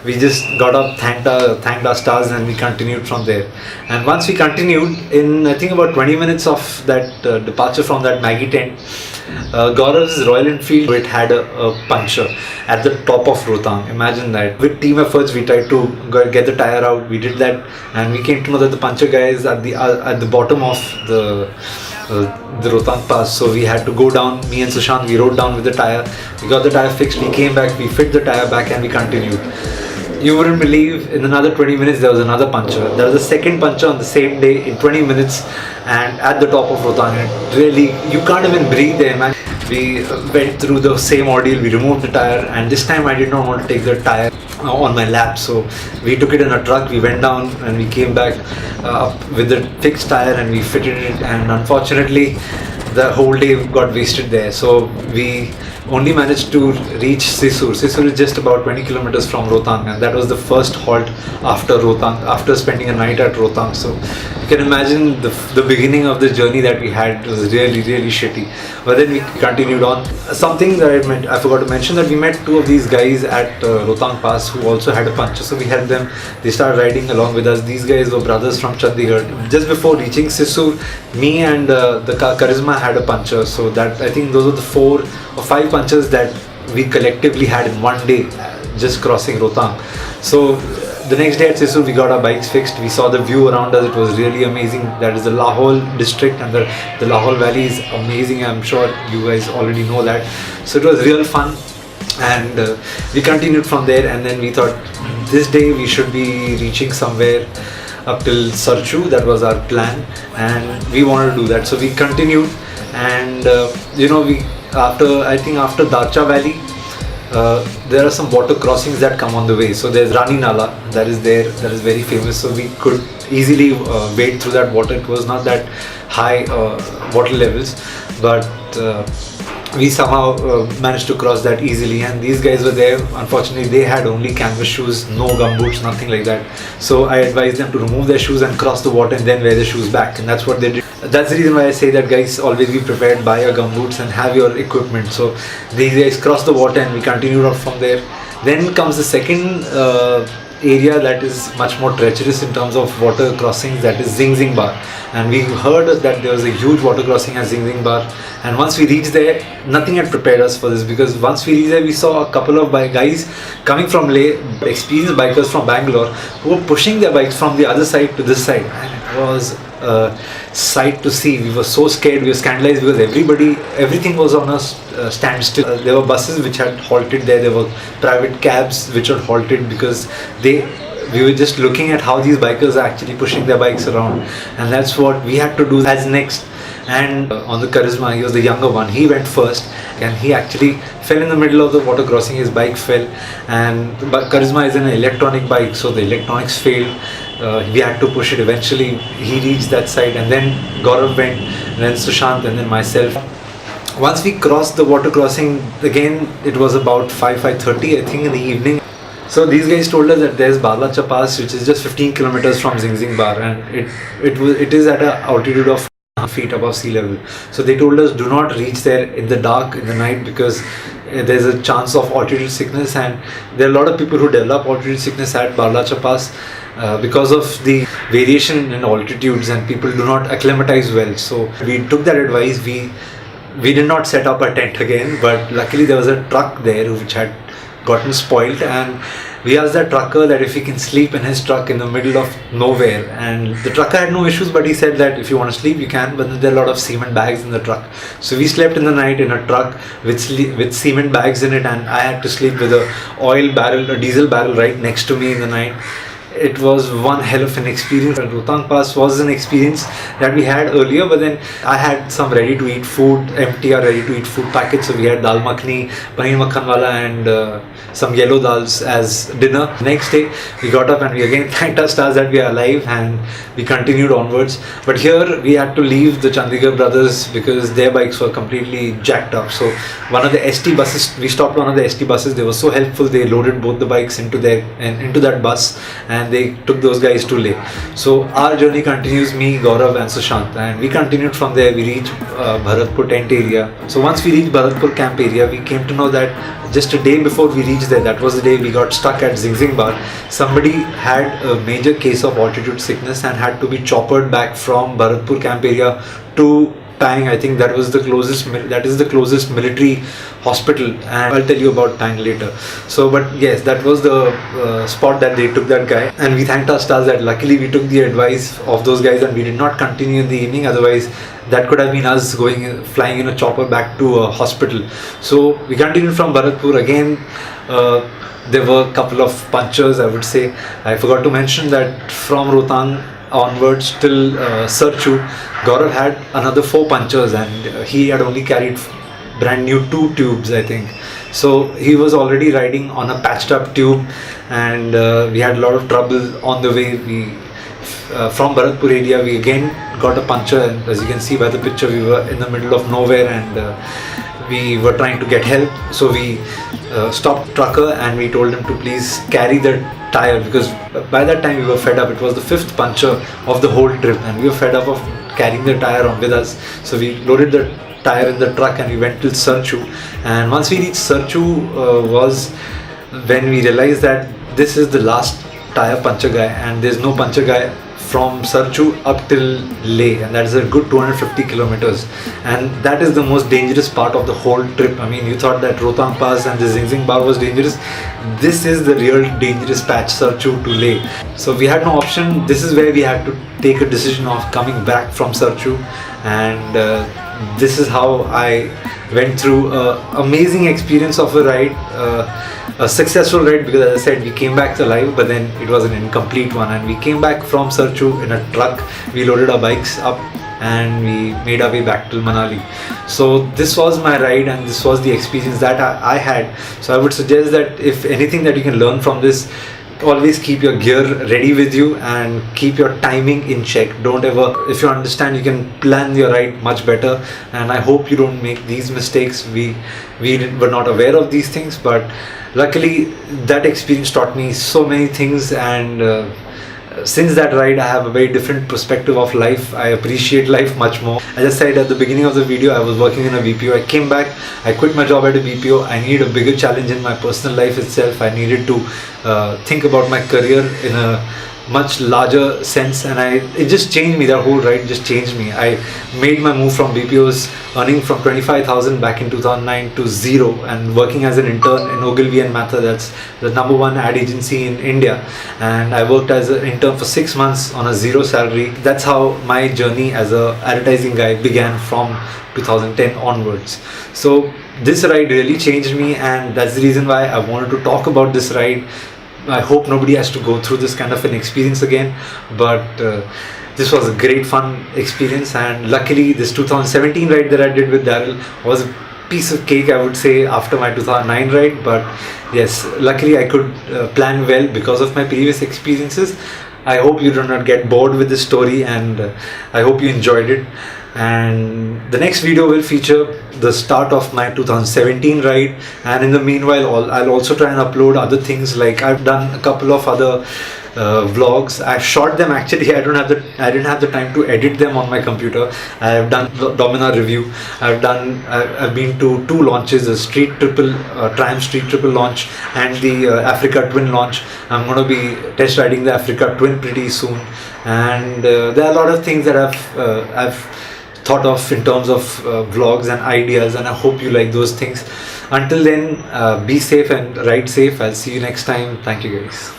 we just got up, thanked our stars, and we continued from there. And once we continued, in I think about 20 minutes of that departure from that Maggie tent, Gaurav's Royal Enfield, it had a puncture at the top of Rohtang. Imagine that. With team efforts, we tried to get the tyre out. We did that, and we came to know that the puncture guy is at the bottom of the Rohtang Pass. So we had to go down. Me and Sushant, we rode down with the tyre. We got the tyre fixed. We came back. We fit the tyre back, and we continued. You wouldn't believe, in another 20 minutes there was another puncture. There was a second puncture on the same day in 20 minutes, and at the top of Rohtang. And really, you can't even breathe there, man. We went through the same ordeal. We removed the tyre, and this time I did not want to take the tyre on my lap, so we took it in a truck. We went down and we came back with the fixed tyre, and we fitted it. And unfortunately, the whole day got wasted there. So we only managed to reach Sisur. Sisur is just about 20 kilometers from Rohtang, and that was the first halt after Rohtang, after spending a night at Rohtang. So you can imagine the beginning of the journey that we had was really shitty. But then we continued on. Something that I forgot to mention, that we met two of these guys at Rohtang Pass who also had a puncture. So we helped them. They started riding along with us. These guys were brothers from Chandigarh. Just before reaching Sisur, me and the Charisma had a puncture. So that, I think those were the 4 or 5 punctures that we collectively had in one day, just crossing Rohtang. So the next day at Sisur, we got our bikes fixed. We saw the view around us. It was really amazing. That is the Lahore district, and the Lahore Valley is amazing. I'm sure you guys already know that. So it was real fun, and we continued from there. And then we thought, this day we should be reaching somewhere up till Sarchu. That was our plan, and we wanted to do that. So we continued, and after Dacha Valley, there are some water crossings that come on the way. So there's Rani Nala that is there, that is very famous. So we could easily wade through that water. It was not that high water levels, but we somehow managed to cross that easily. And these guys were there. Unfortunately, they had only canvas shoes, no gumboots, nothing like that. So I advised them to remove their shoes and cross the water and then wear the shoes back, and that's what they did. That's the reason why I say that, guys, always be prepared, buy your gumboots and have your equipment. So these guys crossed the water, and we continued on from there. Then comes the second area that is much more treacherous in terms of water crossings, that is Zing Zing Bar. And we heard that there was a huge water crossing at Zing Zing Bar, and once we reached there, nothing had prepared us for this, because once we reached there, we saw a couple of guys coming from Leh, experienced bikers from Bangalore, who were pushing their bikes from the other side to this side, and it was a sight to see. We were so scared, we were scandalized, because everything was on a standstill. There were buses which had halted there, there were private cabs which had halted, because we were just looking at how these bikers are actually pushing their bikes around, and that's what we had to do as next. And on the Charisma, he was the younger one, he went first, and he actually fell in the middle of the water crossing. His bike fell, and Charisma is an electronic bike, so the electronics failed. We had to push it. Eventually he reached that side, and then Gaurav went, and then Sushant, and then myself. Once we crossed the water crossing, again it was about 5:30 I think in the evening. So these guys told us that there's Barlacha Pass, which is just 15 kilometers from Zing Zing Bar, and it is at an altitude of feet above sea level. So they told us, do not reach there in the dark, in the night, because there's a chance of altitude sickness, and there are a lot of people who develop altitude sickness at Barlacha Pass because of the variation in altitudes, and people do not acclimatize well. So we took that advice. We did not set up a tent again, but luckily there was a truck there which had gotten spoiled, and we asked that trucker that if he can sleep in his truck in the middle of nowhere, and the trucker had no issues, but he said that if you want to sleep you can, but there are a lot of cement bags in the truck. So we slept in the night in a truck with cement bags in it, and I had to sleep with a diesel barrel right next to me in the night. It was one hell of an experience. Rohtang Pass was an experience that we had earlier, but then I had some ready-to-eat food, MTR ready-to-eat food packets. So we had dal makhani, paneer makhan wala, and some yellow dals as dinner. Next day, we got up and we again thanked our stars that we are alive, and we continued onwards. But here we had to leave the Chandigarh brothers because their bikes were completely jacked up. So one of the ST buses, we stopped one of the ST buses. They were so helpful. They loaded both the bikes into that bus, and and they took those guys to Leh. So our journey continues, me, Gaurav and Sushant, and we continued from there. We reached Bharatpur tent area. So once we reached Bharatpur camp area, we came to know that just a day before we reached there, that was the day we got stuck at Zing Zing Bar, somebody had a major case of altitude sickness and had to be choppered back from Bharatpur camp area to Tang. I think that is the closest military hospital, and I'll tell you about Tang later. So, but yes, that was the spot that they took that guy, and we thanked our stars that luckily we took the advice of those guys and we did not continue in the evening. Otherwise, that could have been us flying in a chopper back to a hospital. So we continued from Bharatpur again. There were a couple of punctures, I would say. I forgot to mention that from Rohtang onwards till Sarchu, Gaurav had another 4 punctures, and he had only carried brand new 2 tubes, I think. So he was already riding on a patched up tube, and we had a lot of trouble on the way. From Bharatpur area, we again got a puncture, and as you can see by the picture, we were in the middle of nowhere, and we were trying to get help. So we stopped trucker and we told him to please carry the tyre, because by that time we were fed up. It was the 5th puncture of the whole trip, and we were fed up of carrying the tyre on with us. So we loaded the tyre in the truck and we went till Sarchu. And once we reached Sarchu was when we realized that this is the last tyre puncture guy, and there's no puncture guy from Sarchu up till Leh, and that is a good 250 kilometers, and that is the most dangerous part of the whole trip. I mean, you thought that Rohtang Pass and the Zing Zing Bar was dangerous. This is the real dangerous patch, Sarchu to Leh. So we had no option. This is where we had to take a decision of coming back from Sarchu, and this is how I went through an amazing experience of a ride, a successful ride, because as I said, we came back alive, but then it was an incomplete one, and we came back from Sarchu in a truck. We loaded our bikes up and we made our way back to Manali. So this was my ride, and this was the experience that I had. So I would suggest that if anything that you can learn from this, always keep your gear ready with you and keep your timing in check. Don't ever, if you understand, you can plan your ride much better, and I hope you don't make these mistakes. We were not aware of these things, but luckily that experience taught me so many things, and since that ride I have a very different perspective of life. I appreciate life much more. As I said at the beginning of the video, I was working in a BPO. I came back, I quit my job at a BPO. I needed a bigger challenge in my personal life itself. I needed to think about my career in a much larger sense, and it just changed me. That whole ride just changed me. I made my move from BPOs, earning from 25,000 back in 2009 to 0, and working as an intern in Ogilvy and Mather. That's the #1 ad agency in India, and I worked as an intern for 6 months on a 0 salary. That's how my journey as a advertising guy began from 2010 onwards. So this ride really changed me, and that's the reason why I wanted to talk about this ride. I hope nobody has to go through this kind of an experience again, but this was a great fun experience, and luckily this 2017 ride that I did with Daryl was a piece of cake, I would say, after my 2009 ride. But yes, luckily I could plan well because of my previous experiences. I hope you do not get bored with this story, and I hope you enjoyed it. And the next video will feature the start of my 2017 ride, and in the meanwhile I'll also try and upload other things. Like I've done a couple of other vlogs. I've shot them actually. I didn't have the time to edit them on my computer. I've done Domina review. I've been to 2 launches: a Street Triple, Triumph Street Triple launch, and the Africa Twin launch. I'm going to be test riding the Africa Twin pretty soon, and there are a lot of things that I've thought of in terms of vlogs and ideas, and I hope you like those things. Until then, be safe and ride safe. I'll see you next time. Thank you guys.